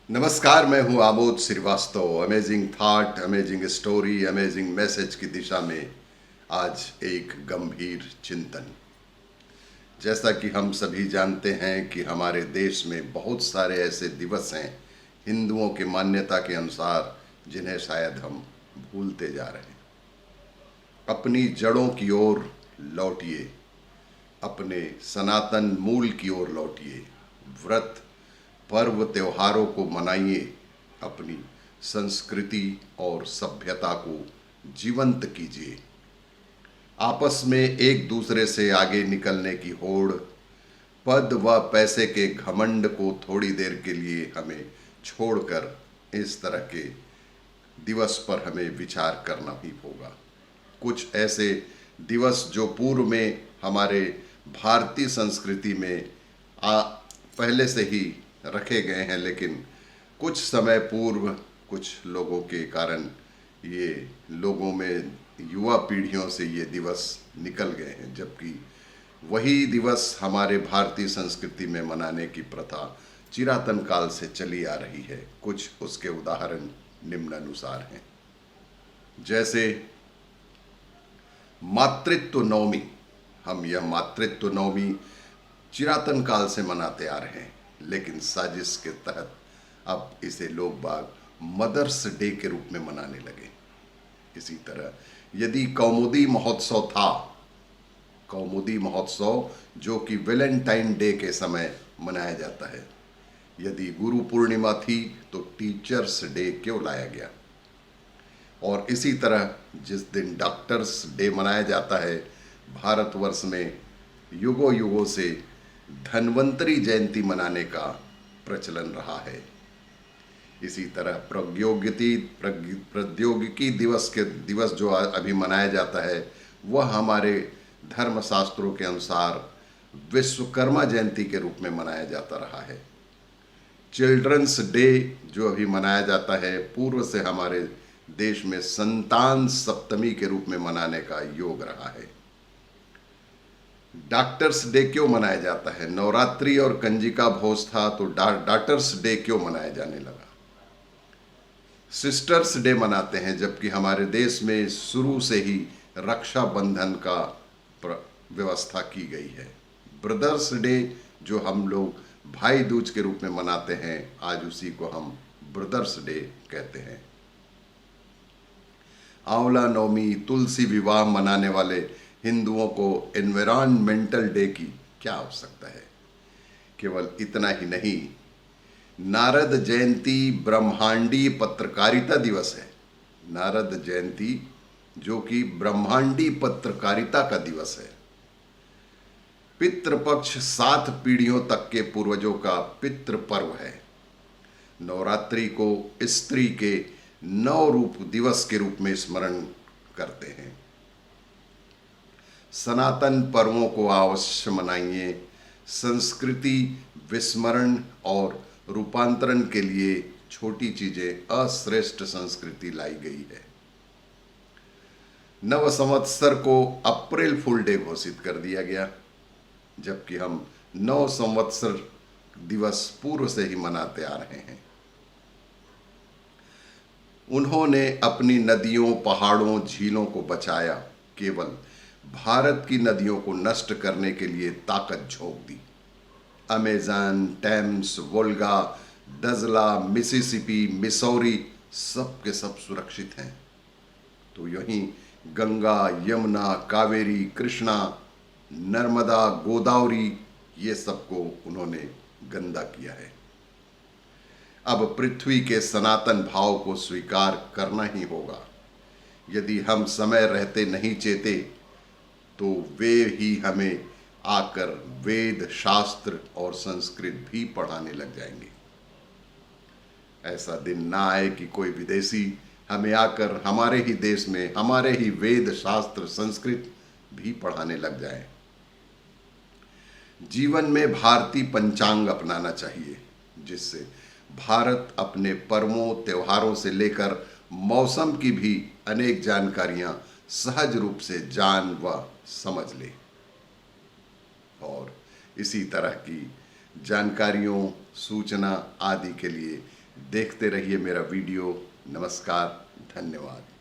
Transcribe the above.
नमस्कार, मैं हूं Amod Srivastava. Amazing thought, amazing story, amazing message की दिशा में आज एक गंभीर चिंतन। जैसा कि हम सभी जानते हैं कि हमारे देश में बहुत सारे ऐसे दिवस हैं हिंदुओं की मान्यता के अनुसार जिन्हें शायद हम भूलते जा रहे हैं। अपनी जड़ों की ओर लौटिए, अपने सनातन मूल की ओर लौटिए, व्रत पर्व त्योहारों को मनाइए, अपनी संस्कृति और सभ्यता को जीवंत कीजिए। आपस में एक दूसरे से आगे निकलने की होड़, पद व पैसे के घमंड को थोड़ी देर के लिए हमें छोड़कर इस तरह के दिवस पर हमें विचार करना ही होगा। कुछ ऐसे दिवस जो पूर्व में हमारे भारतीय संस्कृति में पहले से ही रखे गए हैं, लेकिन कुछ समय पूर्व कुछ लोगों के कारण ये लोगों में युवा पीढ़ियों से ये दिवस निकल गए हैं, जबकि वही दिवस हमारे भारतीय संस्कृति में मनाने की प्रथा चिरातन काल से चली आ रही है। कुछ उसके उदाहरण निम्नानुसार हैं। जैसे मातृत्व नवमी। हम यह मातृत्व नवमी चिरातन काल से मनाते आ रहे हैं, लेकिन साजिश के तहत अब इसे लोग बाग मदर्स डे के रूप में मनाने लगे। इसी तरह यदि कौमुदी महोत्सव था, कौमुदी महोत्सव जो कि वैलेंटाइन डे के समय मनाया जाता है, यदि गुरु पूर्णिमा थी तो टीचर्स डे क्यों लाया गया? और इसी तरह जिस दिन डॉक्टर्स डे मनाया जाता है, भारतवर्ष में युगों युगों से धन्वंतरी जयंती मनाने का प्रचलन रहा है। इसी तरह प्रौद्योगिकी दिवस जो अभी मनाया जाता है, वह हमारे धर्मशास्त्रों के अनुसार विश्वकर्मा जयंती के रूप में मनाया जाता रहा है। चिल्ड्रंस डे जो अभी मनाया जाता है, पूर्व से हमारे देश में संतान सप्तमी के रूप में मनाने का योग रहा है। डॉक्टर्स डे क्यों मनाया जाता है? नवरात्रि और कंजिका भोज था तो डॉक्टर्स डे क्यों मनाया जाने लगा? सिस्टर्स डे मनाते हैं, जबकि हमारे देश में शुरू से ही रक्षाबंधन का व्यवस्था की गई है। ब्रदर्स डे जो हम लोग भाई दूज के रूप में मनाते हैं, आज उसी को हम ब्रदर्स डे कहते हैं। आंवला नवमी, तुलसी विवाह मनाने वाले हिंदुओं को एनवायरमेंटल डे की क्या आवश्यकता है? केवल इतना ही नहीं, नारद जयंती ब्रह्मांडी पत्रकारिता दिवस है। नारद जयंती जो कि ब्रह्मांडी पत्रकारिता का दिवस है। पितृपक्ष 7 पीढ़ियों तक के पूर्वजों का पितृ पर्व है। नवरात्रि को स्त्री के 9 रूप दिवस के रूप में स्मरण करते हैं। सनातन पर्वों को अवश्य मनाइए। संस्कृति विस्मरण और रूपांतरण के लिए छोटी चीजें अश्रेष्ठ संस्कृति लाई गई है। नव संवत्सर को अप्रैल फुल डे घोषित कर दिया गया, जबकि हम नव संवत्सर दिवस पूर्व से ही मनाते आ रहे हैं। उन्होंने अपनी नदियों, पहाड़ों, झीलों को बचाया, केवल भारत की नदियों को नष्ट करने के लिए ताकत झोंक दी। अमेज़न, टेम्स, वोल्गा, दजला, मिसिसिपी, मिसौरी सब के सब सुरक्षित हैं, तो यहीं गंगा, यमुना, कावेरी, कृष्णा, नर्मदा, गोदावरी, ये सबको उन्होंने गंदा किया है। अब पृथ्वी के सनातन भाव को स्वीकार करना ही होगा। यदि हम समय रहते नहीं चेते तो वे ही हमें आकर वेद, शास्त्र और संस्कृत भी पढ़ाने लग जाएंगे। ऐसा दिन ना आए कि कोई विदेशी हमें आकर हमारे ही देश में हमारे ही वेद, शास्त्र, संस्कृत भी पढ़ाने लग जाए। जीवन में भारतीय पंचांग अपनाना चाहिए, जिससे भारत अपने पर्वों, त्योहारों से लेकर मौसम की भी अनेक जानकारियां सहज रूप से जान व समझ ले। और इसी तरह की जानकारियों, सूचना आदि के लिए देखते रहिए मेरा वीडियो। नमस्कार, धन्यवाद।